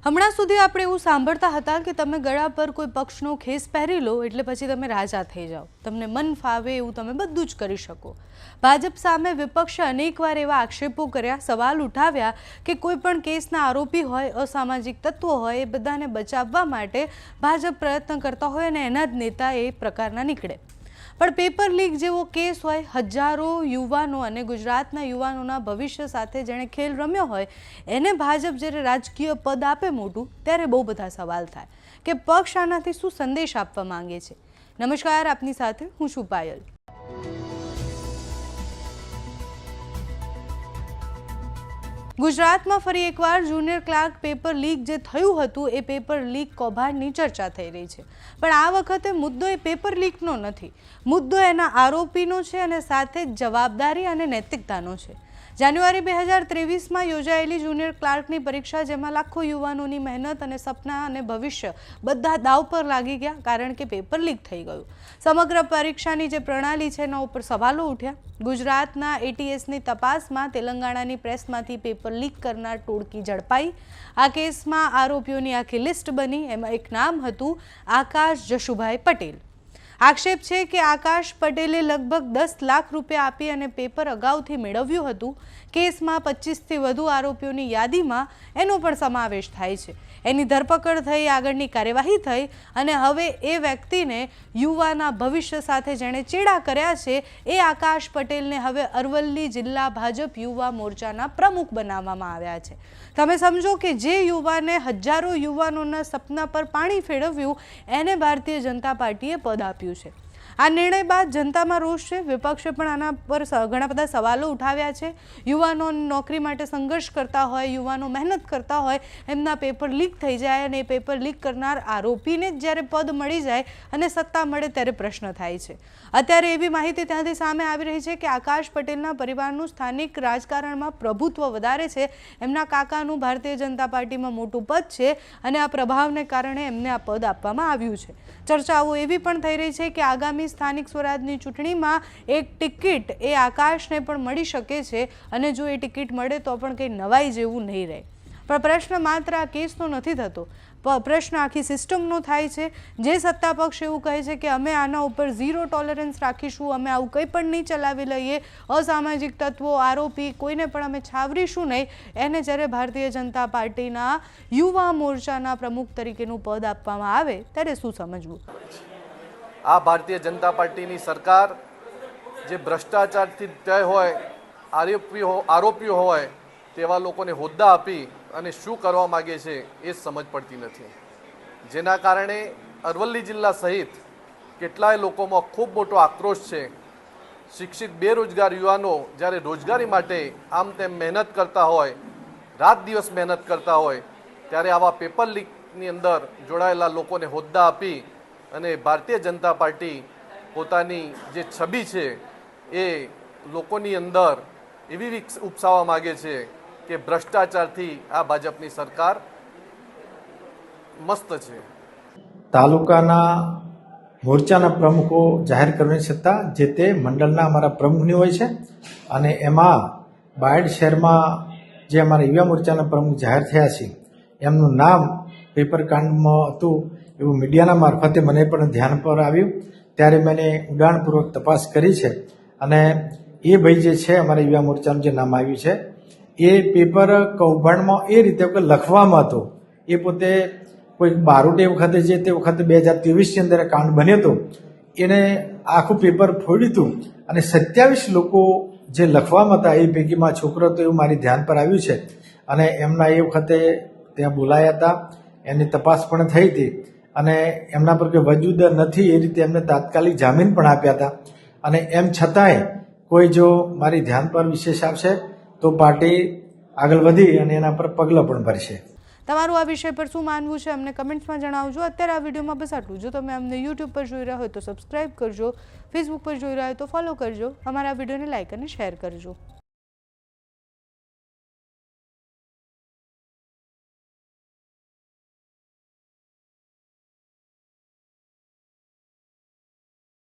હમણાં સુધી આપણે એવું સાંભળતા હતા કે તમે ગળા પર કોઈ પક્ષનો ખેસ પહેરી લો એટલે પછી તમે રાજા થઈ જાઓ, તમને મન ફાવે એવું તમે બધું જ કરી શકો। ભાજપ સામે વિપક્ષે અનેકવાર એવા આક્ષેપો કર્યા, સવાલ ઉઠાવ્યા કે કોઈ પણ કેસના આરોપી હોય, અસામાજિક તત્વો હોય, એ બધાને બચાવવા માટે ભાજપ પ્રયત્ન કરતા હોય અને એના જ નેતા એ પ્રકારના નીકળે। પણ પેપર લીક જેવો કેસ હોય, હજારો યુવાનો અને ગુજરાતના યુવાનોના ભવિષ્ય સાથે જેણે ખેલ રમ્યો હોય એને ભાજપ જ્યારે રાજકીય પદ આપે મોટું, ત્યારે બહુ બધા સવાલ થાય કે પક્ષ આનાથી શું સંદેશ આપવા માંગે છે। નમસ્કાર, આપની સાથે હું છું પાયલ। ગુજરાતમાં ફરી એકવાર જુનિયર ક્લાર્ક પેપર લીક જે થયું હતું એ પેપર લીક કૌભાંડની ચર્ચા થઈ રહી છે, પણ આ વખતે મુદ્દો એ પેપર લીકનો નથી, મુદ્દો એના આરોપીનો છે અને સાથે જ જવાબદારી અને નૈતિકતાનો છે। જાન્યુઆરી 2023માં યોજાયેલી જુનિયર ક્લાર્કની પરીક્ષા, જેમાં લાખો યુવાનોની મહેનત અને સપના અને ભવિષ્ય બધા દાવ પર લાગી ગયા કારણ કે પેપર લીક થઈ ગયું। સમગ્ર પરીક્ષાની જે પ્રણાલી છે એના ઉપર સવાલો ઉઠ્યા। ગુજરાતના એટીએસની તપાસમાં તેલંગાણાની પ્રેસમાંથી પેપર લીક કરનાર ટોળકી ઝડપાઈ। આ કેસમાં આરોપીઓની આખી લિસ્ટ બની, એમાં એક નામ હતું આકાશ જશુભાઈ પટેલ। આક્ષેપ છે કે આકાશ પટેલે લગભગ 10 લાખ રૂપિયા આપી અને પેપર અગાઉથી મેળવ્યું હતું। કેસમાં 25થી વધુ આરોપીઓની યાદીમાં એનો પણ સમાવેશ થાય છે। એની ધરપકડ થઈ, આગળની કાર્યવાહી થઈ અને હવે એ વ્યક્તિને યુવાના ભવિષ્ય સાથે જેણે ચેડા કર્યા છે એ આકાશ પટેલને હવે અરવલ્લી જિલ્લા ભાજપ યુવા મોરચાના પ્રમુખ બનાવવામાં આવ્યા છે। તમે સમજો કે જે યુવાને હજારો યુવાનોના સપના પર પાણી ફેરવ્યું એને ભારતીય જનતા પાર્ટીએ પદ આપ્યું છે। આ નિર્ણય બાદ જનતામાં રોષ છે, વિપક્ષે પણ આના પર ઘણા બધા સવાલો ઉઠાવ્યા છે। યુવાનો નોકરી માટે સંઘર્ષ કરતા હોય, યુવાનો મહેનત કરતા હોય, એમના પેપર લીક થઈ જાય અને એ પેપર લીક કરનાર આરોપીને જ જ્યારે પદ મળી જાય અને સત્તા મળે ત્યારે પ્રશ્ન થાય છે। અત્યારે એવી માહિતી ત્યાંથી સામે આવી રહી છે કે આકાશ પટેલના પરિવારનું સ્થાનિક રાજકારણમાં પ્રભુત્વ વધારે છે, એમના કાકાનું ભારતીય જનતા પાર્ટીમાં મોટું પદ છે અને આ પ્રભાવને કારણે એમને આ પદ આપવામાં આવ્યું છે। ચર્ચાઓ એવી પણ થઈ રહી છે કે આગામી સ્થાનિક સ્વરાજની ચૂંટણીમાં એક ટિકિટ એ આકાશને પણ મળી શકે છે અને જો એ ટિકિટ મળે તો પણ કંઈ નવાઈ જેવું નહીં રહે। પણ પ્રશ્ન માત્ર આ કેસનો નથી થતો, પ્રશ્ન આખી સિસ્ટમનો થાય છે। જે સત્તા પક્ષ એવું કહે છે કે અમે આના ઉપર ઝીરો ટોલરન્સ રાખીશું, અમે આવું કંઈ પણ નહીં ચલાવી લઈએ, અસામાજિક તત્વો, આરોપી કોઈને પણ અમે છાવરીશું નહીં, એને જ્યારે ભારતીય જનતા પાર્ટીના યુવા મોરચાના પ્રમુખ તરીકેનું પદ આપવામાં આવે ત્યારે શું સમજવું? આ ભારતીય જનતા પાર્ટીની સરકાર જે ભ્રષ્ટાચારથી તય હોય, આરોપીઓ હોય તેવા લોકોને હોદ્દા આપી અને શું કરવા માગે છે એ સમજ પડતી નથી, જેના કારણે અરવલ્લી જિલ્લા સહિત કેટલાય લોકોમાં ખૂબ મોટો આક્રોશ છે। શિક્ષિત બેરોજગાર યુવાનો જ્યારે રોજગારી માટે આમ તેમ મહેનત કરતા હોય, રાત દિવસ મહેનત કરતા હોય, ત્યારે આવા પેપર લીકની અંદર જોડાયેલા લોકોને હોદ્દા આપી અને ભારતીય જનતા પાર્ટી પોતાની જે છબી છે એ લોકોની અંદર એવી ઉપસાવવા માગે છે કે ભ્રષ્ટાચારથી આ ભાજપની સરકાર મસ્ત છે। તાલુકાના મોરચાના પ્રમુખો જાહેર કરવાની સત્તા જે તે મંડળના અમારા પ્રમુખની હોય છે અને એમાં બાયડ શહેરમાં જે અમારા યુવા મોરચાના પ્રમુખ જાહેર થયા છે એમનું નામ પેપર કાંડમાં હતું એવું મીડિયાના મારફતે મને પણ ધ્યાન પર આવ્યું, ત્યારે મેં ઊંડાણપૂર્વક તપાસ કરી છે અને એ ભાઈ જે છે અમારા યુવા મોરચાનું જે નામ આવ્યું છે એ પેપર કૌભાંડમાં એ રીતે લખવામાં હતો, એ પોતે કોઈ બારોટે વખતે જે તે વખતે 2023ની અંદર કાંડ બન્યો હતો એને આખું પેપર ફોડ્યું હતું અને 27 લોકો જે લખવામાં હતા એ પૈકીમાં છોકરો તો એવું મારી ધ્યાન પર આવ્યું છે અને એમના એ વખતે ત્યાં બોલાયા હતા, એની તપાસ પણ થઈ હતી અને એમના પર કોઈ વજૂદ નથી એ રીતે એમને તાત્કાલિક જામીન પણ આપ્યા હતા અને એમ છતાંય કોઈ જો મારી ધ્યાન પર વિશેષ આવશે તો પાર્ટી આગળ વધી અને એના પર પગલાં પણ ભરશે। તમારું આ વિષય પર શું માનવું છે અમને કમેન્ટ્સમાં જણાવજો। અત્યારે આ વિડીયોમાં બસ આટલું। જો તમે અમને યુટ્યુબ પર જોઈ રહ્યા હોય તો સબસ્ક્રાઇબ કરજો, ફેસબુક પર જોઈ રહ્યા હોય તો ફોલો કરજો, અમારા વિડીયોને લાઇક અને શેર કરજો।